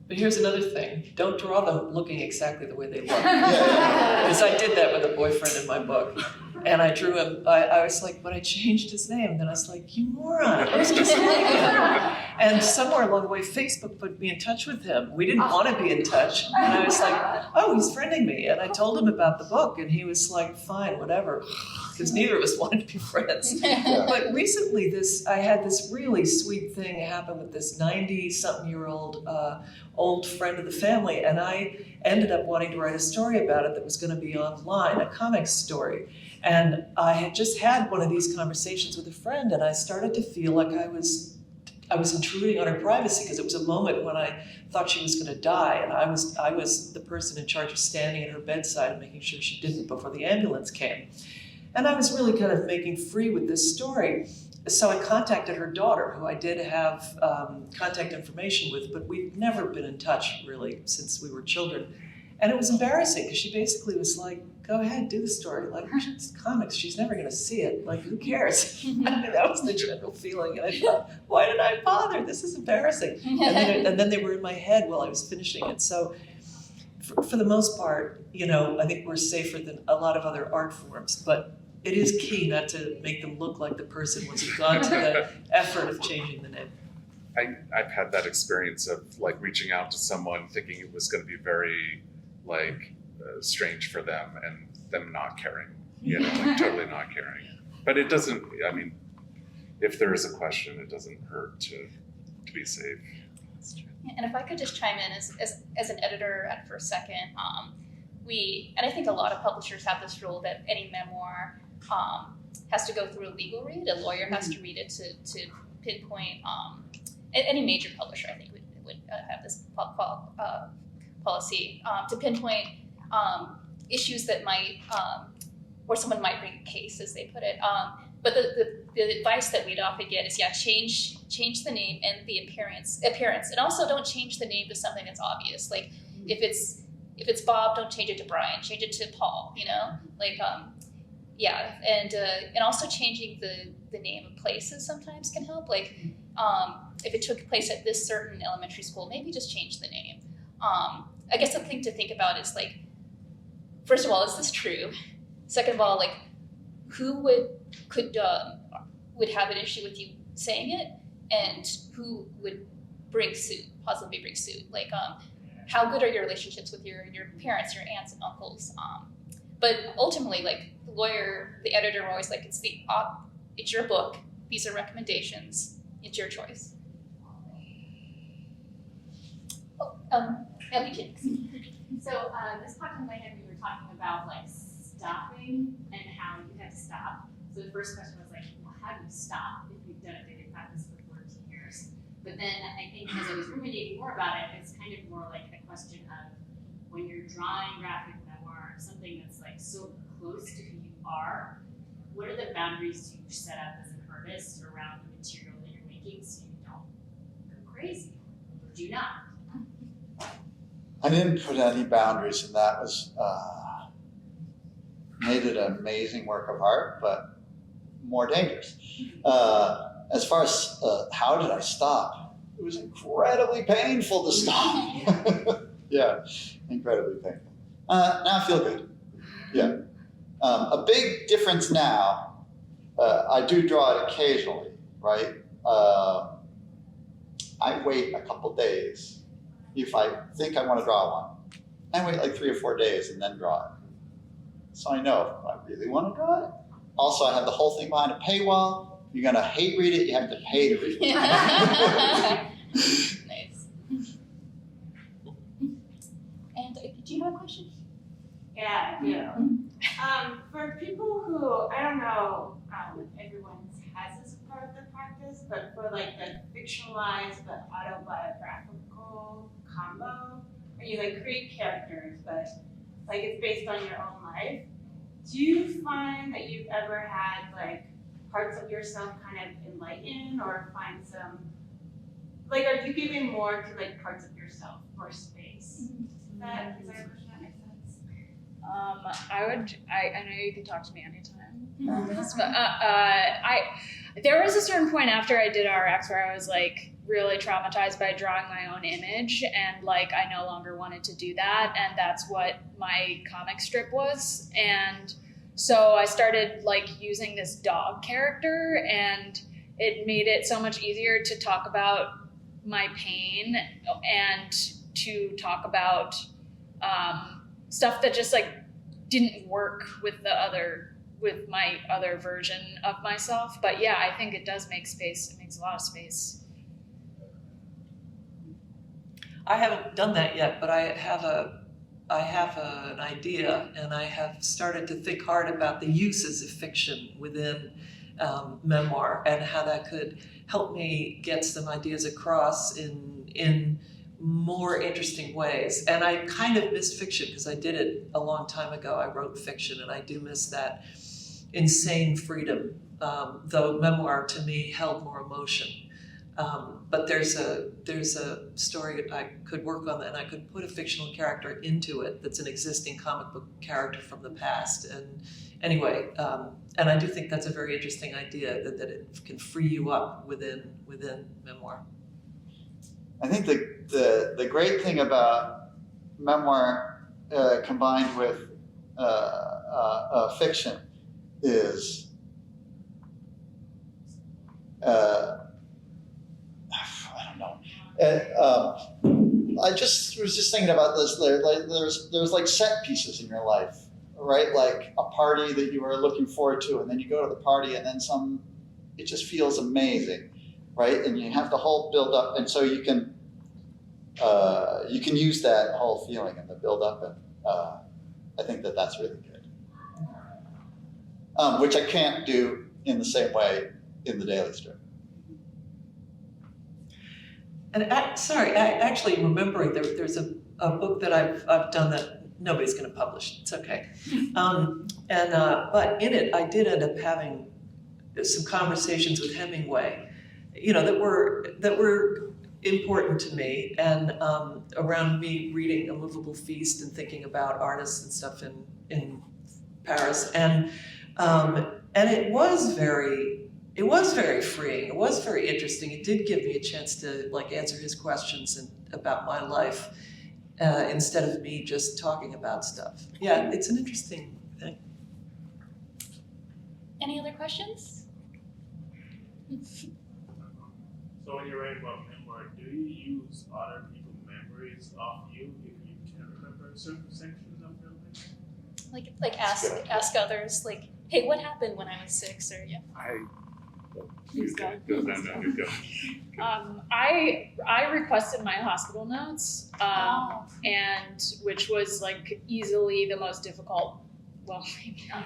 Speaker 2: But here's another thing. Don't draw them looking exactly the way they look.
Speaker 5: Yeah.
Speaker 2: Because I did that with a boyfriend in my book. And I drew him, I was like, but I changed his name. And then I was like, you moron, it was just like him. And somewhere along the way, Facebook put me in touch with him. We didn't want to be in touch. And I was like, oh, he's friending me. And I told him about the book. And he was like, fine, whatever. Because neither of us wanted to be friends.
Speaker 5: Yeah.
Speaker 2: But recently, I had this really sweet thing happen with this 90-something-year-old old friend of the family. And I ended up wanting to write a story about it that was going to be online, a comics story. And I had just had one of these conversations with a friend, and I started to feel like I was intruding on her privacy, because it was a moment when I thought she was going to die, and I was the person in charge of standing at her bedside and making sure she didn't before the ambulance came. And I was really kind of making free with this story. So I contacted her daughter, who I did have contact information with, but we've never been in touch really since we were children. And it was embarrassing because she basically was like, go ahead, do the story. Like, it's comics, she's never going to see it. Like, who cares? I mean, that was the general feeling. And I thought, why did I bother? This is embarrassing. And then they were in my head while I was finishing it. So for the most part, I think we're safer than a lot of other art forms. But it is key not to make them look like the person once you've gone to the effort of changing the name.
Speaker 3: I've had that experience of like reaching out to someone thinking it was going to be very like strange for them and them not caring, like totally not caring. But it doesn't, I mean, if there is a question, it doesn't hurt to be safe.
Speaker 1: And if I could just chime in as an editor for a second, and I think a lot of publishers have this rule that any memoir has to go through a legal read. A lawyer has to read it to pinpoint. Any major publisher, I think, would have this policy to pinpoint issues that might, where someone might bring a case, as they put it. But the advice that we'd often get is, change the name and the appearance, and also don't change the name to something that's obvious. Like if it's Bob, don't change it to Brian, change it to Paul. And also changing the name of places sometimes can help. Like if it took place at this certain elementary school, maybe just change the name. I guess the thing to think about is like, first of all, is this true? Second of all, like who would have an issue with you saying it, and who would possibly bring suit? Like, how good are your relationships with your parents, your aunts and uncles? But ultimately, like the lawyer, the editor are always like, it's your book. These are recommendations. It's your choice.
Speaker 7: So this popped in my head. We were talking about like stopping and how you had to stop. So the first question was like, well, how do you stop if you've done a daily practice for 14 years? But then I think as I was ruminating more about it, it's kind of more like a question of when you're drawing graphic memoir, something that's like so close to who you are, what are the boundaries you set up as an artist around the material that you're making so you don't go crazy? Or do you not?
Speaker 5: I didn't put any boundaries, and that was made it an amazing work of art, but more dangerous. As far as how did I stop? It was incredibly painful to stop. Yeah, incredibly painful. Now I feel good. Yeah. A big difference now, I do draw it occasionally, right? I wait a couple days. If I think I want to draw one, I wait like 3 or 4 days and then draw it. So I know if I really want to draw it. Also, I have the whole thing behind a paywall. If you're going to hate read it, you have to pay to read it.
Speaker 1: Nice. And do you have a question?
Speaker 8: Yeah, I do. For people who, I don't know if everyone has this part of the practice, but for like the fictionalized but autobiographical combo, where you like create characters, but like it's based on your own life, do you find that you've ever had like parts of yourself kind of enlighten or find some, like are you giving more to like parts of yourself more space? Is that a question that makes sense?
Speaker 4: I know you can talk to me anytime on this, but there was a certain point after I did RX where I was like really traumatized by drawing my own image, and like I no longer wanted to do that, and that's what my comic strip was. And so I started like using this dog character, and it made it so much easier to talk about my pain and to talk about stuff that just like didn't work with my other version of myself. But yeah, I think it does make space. It makes a lot of space.
Speaker 2: I haven't done that yet, but I have an idea, and I have started to think hard about the uses of fiction within memoir and how that could help me get some ideas across in more interesting ways. And I kind of missed fiction because I did it a long time ago. I wrote fiction, and I do miss that insane freedom, though memoir to me held more emotion. But there's a story I could work on, and I could put a fictional character into it that's an existing comic book character from the past. And anyway, and I do think that's a very interesting idea, that it can free you up within memoir.
Speaker 5: I think the great thing about memoir combined with fiction is I don't know. I just was just thinking about this. There's like set pieces in your life, right? Like a party that you are looking forward to, and then you go to the party, and then it just feels amazing, right? And you have the whole build up, and so you can use that whole feeling and the build up, and I think that's really good. Which I can't do in the same way in the daily strip.
Speaker 2: And actually remembering there's a book that I've done that nobody's going to publish. It's okay. But in it, I did end up having some conversations with Hemingway, that were important to me, and around me reading A Movable Feast and thinking about artists and stuff in Paris, and it was very freeing. It was very interesting. It did give me a chance to answer his questions about my life instead of me just talking about stuff. Yeah, it's an interesting thing.
Speaker 1: Any other questions?
Speaker 6: So when you're writing about memoir, do you use other people's memories of you if you can remember certain sections of your life?
Speaker 1: Like ask others, like, hey, what happened when I was 6? Or yeah.
Speaker 3: You go.
Speaker 4: I requested my hospital notes, and which was easily the most difficult. Well, maybe not.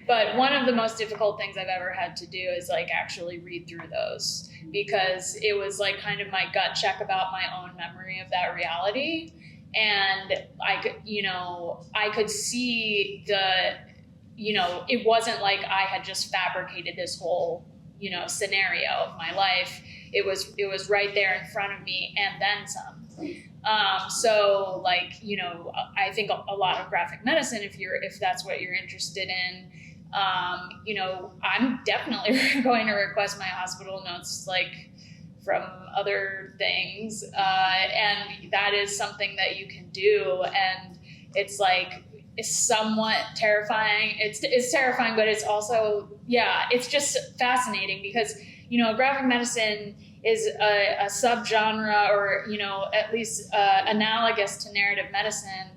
Speaker 4: But one of the most difficult things I've ever had to do is actually read through those, because it was kind of my gut check about my own memory of that reality. And I could see it wasn't like I had just fabricated this whole, scenario of my life. It was right there in front of me and then some. So I think a lot of graphic medicine, if that's what you're interested in, I'm definitely going to request my hospital notes, from other things. And that is something that you can do. And it's somewhat terrifying. It's terrifying, but it's also, it's just fascinating because, graphic medicine is a subgenre, or, at least analogous to narrative medicine,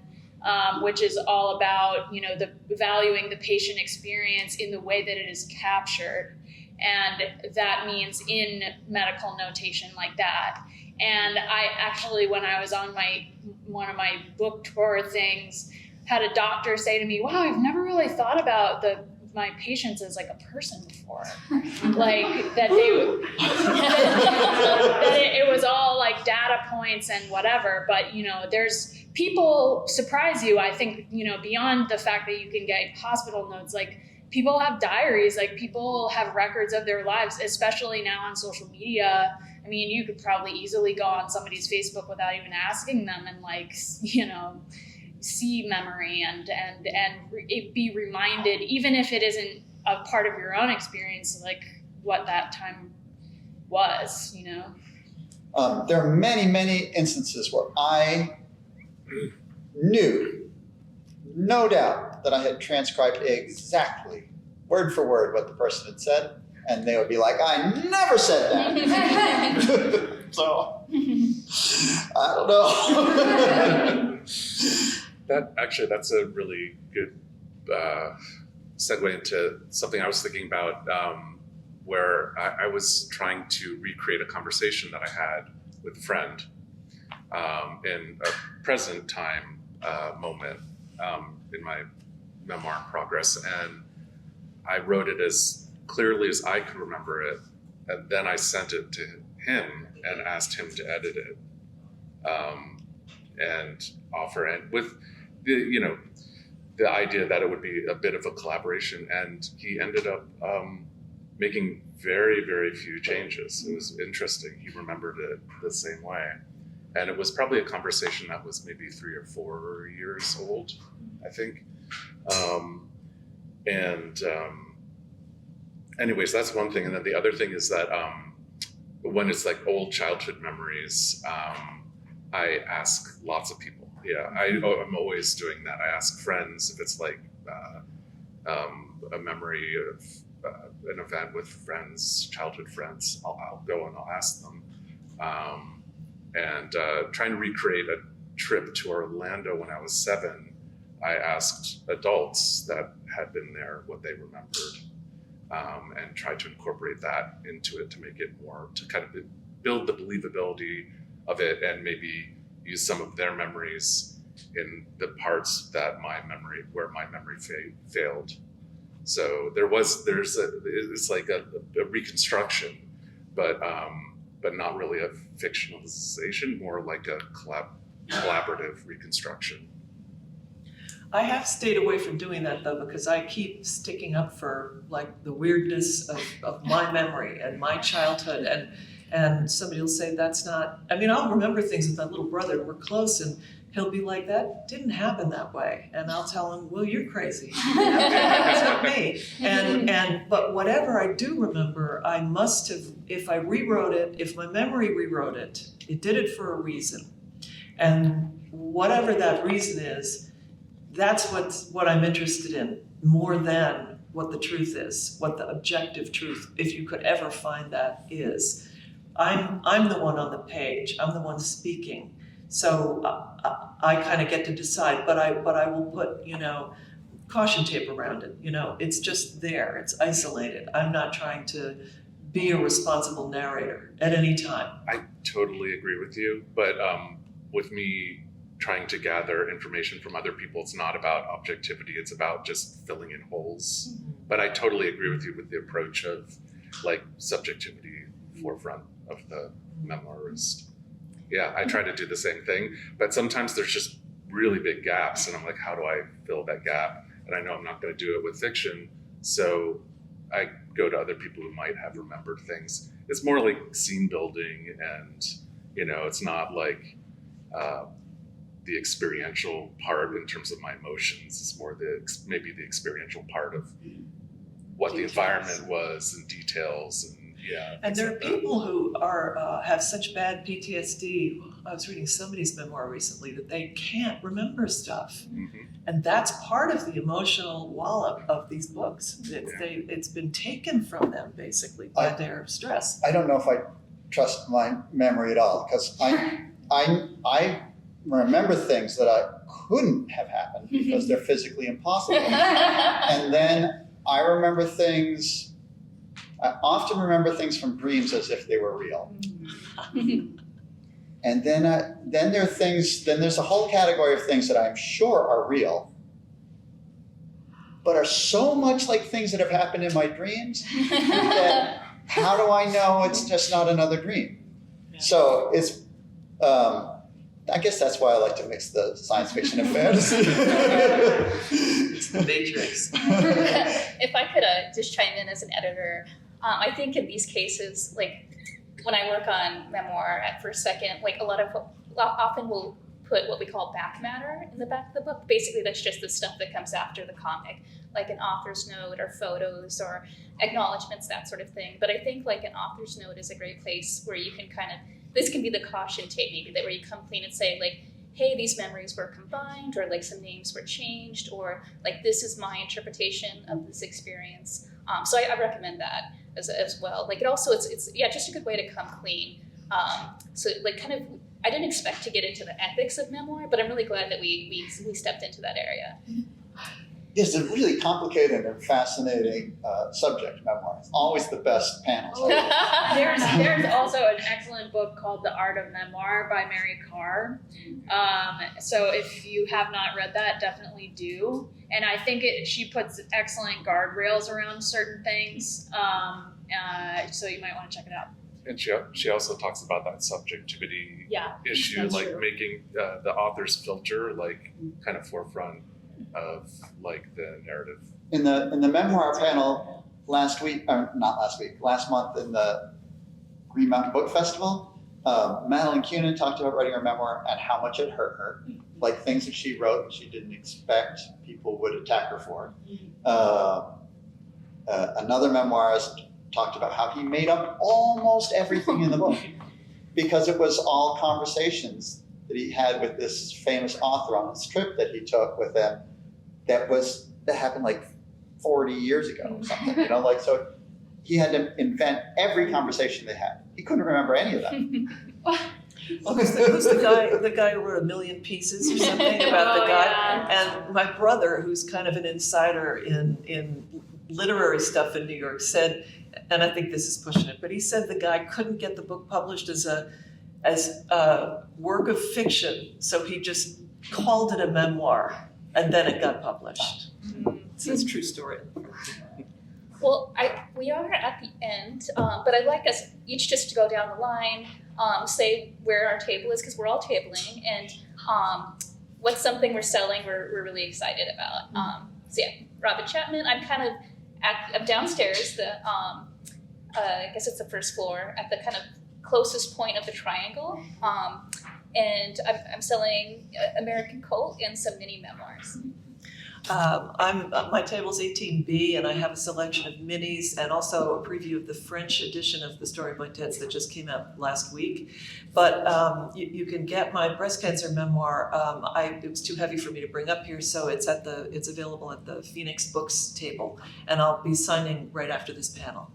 Speaker 4: which is all about, the valuing the patient experience in the way that it is captured. And that means in medical notation like that. And I actually, when I was on one of my book tour things, had a doctor say to me, wow, I've never really thought about my patients as a person before. That it was all data points and whatever, but there's people surprise you, I think, beyond the fact that you can get hospital notes, people have diaries, people have records of their lives, especially now on social media. I mean, you could probably easily go on somebody's Facebook without even asking them and see memory and be reminded, even if it isn't a part of your own experience, what that time was,
Speaker 5: There are many, many instances where I knew, no doubt, that I had transcribed exactly, word for word, what the person had said, and they would be like, I never said that. So, I don't know.
Speaker 3: That's a really good segue into something I was thinking about, where I was trying to recreate a conversation that I had with a friend in a present time moment in my memoir progress, and I wrote it as clearly as I could remember it, and then I sent it to him and asked him to edit it and offer, and with the idea that it would be a bit of a collaboration, and he ended up making very, very few changes. It was interesting. He remembered it the same way. And it was probably a conversation that was maybe 3 or 4 years old, I think. Anyways, that's one thing. And then the other thing is that when it's old childhood memories, I ask lots of people. Yeah, I'm always doing that. I ask friends if it's a memory of an event with friends, childhood friends, I'll go and I'll ask them. And trying to recreate a trip to Orlando when I was 7, I asked adults that had been there what they remembered, and tried to incorporate that into it to make it more, to kind of build the believability of it, and maybe use some of their memories in the parts that where my memory failed. So it's like a reconstruction, but not really a fictionalization, more like a collaborative reconstruction.
Speaker 2: I have stayed away from doing that though, because I keep sticking up for like the weirdness of my memory and my childhood, and somebody will say that's not, I mean, I'll remember things with my little brother, we're close, and he'll be like, that didn't happen that way. And I'll tell him, well, you're crazy. That's not me. But whatever I do remember, I must have, if my memory rewrote it, it did it for a reason. And whatever that reason is, that's what I'm interested in, more than what the truth is, what the objective truth, if you could ever find that, is. I'm the one on the page, I'm the one speaking. So I kind of get to decide, but I will put, caution tape around it. It's just there, it's isolated. I'm not trying to be a responsible narrator at any time.
Speaker 3: I totally agree with you, but with me trying to gather information from other people, it's not about objectivity, it's about just filling in holes. Mm-hmm. But I totally agree with you with the approach of like subjectivity forefront of the memoirist. Yeah, I try to do the same thing, but sometimes there's just really big gaps, and I'm like, how do I fill that gap? And I know I'm not going to do it with fiction, so I go to other people who might have remembered things. It's more like scene building, and it's not like the experiential part in terms of my emotions. It's more maybe the experiential part of what details. The environment was and details and. Yeah,
Speaker 2: and there are people who have such bad PTSD. I was reading somebody's memoir recently that they can't remember stuff. Mm-hmm. And that's part of the emotional wallop of these books. It's been taken from them basically by their stress.
Speaker 5: I don't know if I trust my memory at all, because I remember things that I couldn't have happened because they're physically impossible. And then I remember things. I often remember things from dreams as if they were real. And then there are things, then there's a whole category of things that I'm sure are real, but are so much like things that have happened in my dreams that how do I know it's just not another dream? Yeah. So it's, I guess that's why I like to mix the science fiction and fantasy.
Speaker 2: It's the Matrix.
Speaker 1: If I could just chime in as an editor, I think in these cases, like when I work on memoir at first second, like often we'll put what we call back matter in the back of the book. Basically, that's just the stuff that comes after the comic, like an author's note or photos or acknowledgments, that sort of thing. But I think like an author's note is a great place where you can this can be the caution tape, maybe, that where you come clean and say like, hey, these memories were combined, or like some names were changed, or like this is my interpretation of this experience. So I recommend that as well. Like it's just a good way to come clean. So like kind of, I didn't expect to get into the ethics of memoir, but I'm really glad that we stepped into that area.
Speaker 5: It's a really complicated and fascinating subject, memoir. It's always the best panels.
Speaker 4: There's also an excellent book called The Art of Memoir by Mary Carr. So if you have not read that, definitely do. And I think she puts excellent guardrails around certain things. So you might want to check it out.
Speaker 3: And she also talks about that subjectivity issue, like true. Making the author's filter like kind of forefront of like the narrative.
Speaker 5: In the memoir panel last month in the Green Mountain Book Festival, Madeline Kunin talked about writing her memoir and how much it hurt her, like things that she wrote and she didn't expect people would attack her for. Another memoirist talked about how he made up almost everything in the book because it was all conversations that he had with this famous author on this trip that he took with them that happened like 40 years ago or something, you know, like, so he had to invent every conversation they had. He couldn't remember any of them.
Speaker 2: Well, who's the guy who wrote 1,000,000 Pieces or something about the guy?
Speaker 4: Yeah.
Speaker 2: And my brother, who's kind of an insider in literary stuff in New York, said, and I think this is pushing it, but he said the guy couldn't get the book published as a work of fiction, so he just called it a memoir, and then it got published. So it's a true story.
Speaker 1: Well, we are at the end, but I'd like us each just to go down the line, say where our table is, because we're all tabling, and what's something we're selling we're really excited about. So yeah, Robyn Chapman, I'm downstairs, I guess it's the first floor, at the kind of closest point of the triangle, and I'm selling American Cult and some mini memoirs.
Speaker 2: My table's 18B, and I have a selection of minis and also a preview of the French edition of The Story of My Tits that just came out last week. But you can get my breast cancer memoir. It was too heavy for me to bring up here, so it's available at the Phoenix Books table, and I'll be signing right after this panel.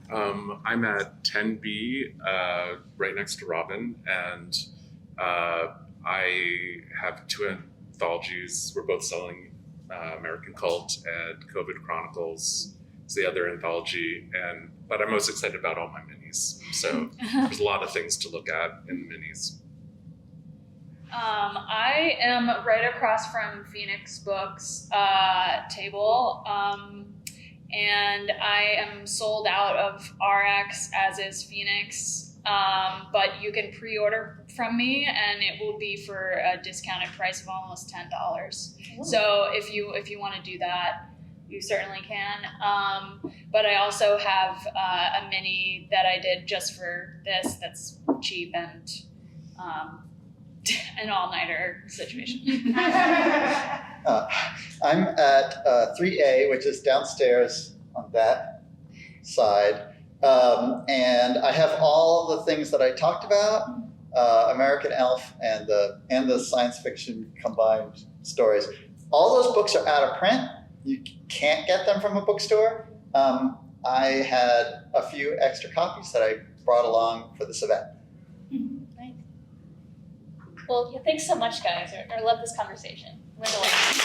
Speaker 3: I'm at 10B, right next to Robyn, and I have two anthologies. We're both selling American Cult and COVID Chronicles is the other anthology, but I'm most excited about all my minis. So there's a lot of things to look at in the minis.
Speaker 4: I am right across from Phoenix Books table, and I am sold out of RX, as is Phoenix. But you can pre-order from me, and it will be for a discounted price of almost $10.
Speaker 1: Ooh.
Speaker 4: So if you want to do that, you certainly can. But I also have a mini that I did just for this that's cheap and an all-nighter situation.
Speaker 5: I'm at 3A, which is downstairs on that side. And I have all the things that I talked about, American Elf and the science fiction combined stories. All those books are out of print. You can't get them from a bookstore. I had a few extra copies that I brought along for this event.
Speaker 1: Nice. Well, yeah, thanks so much, guys. I love this conversation. We're delighted.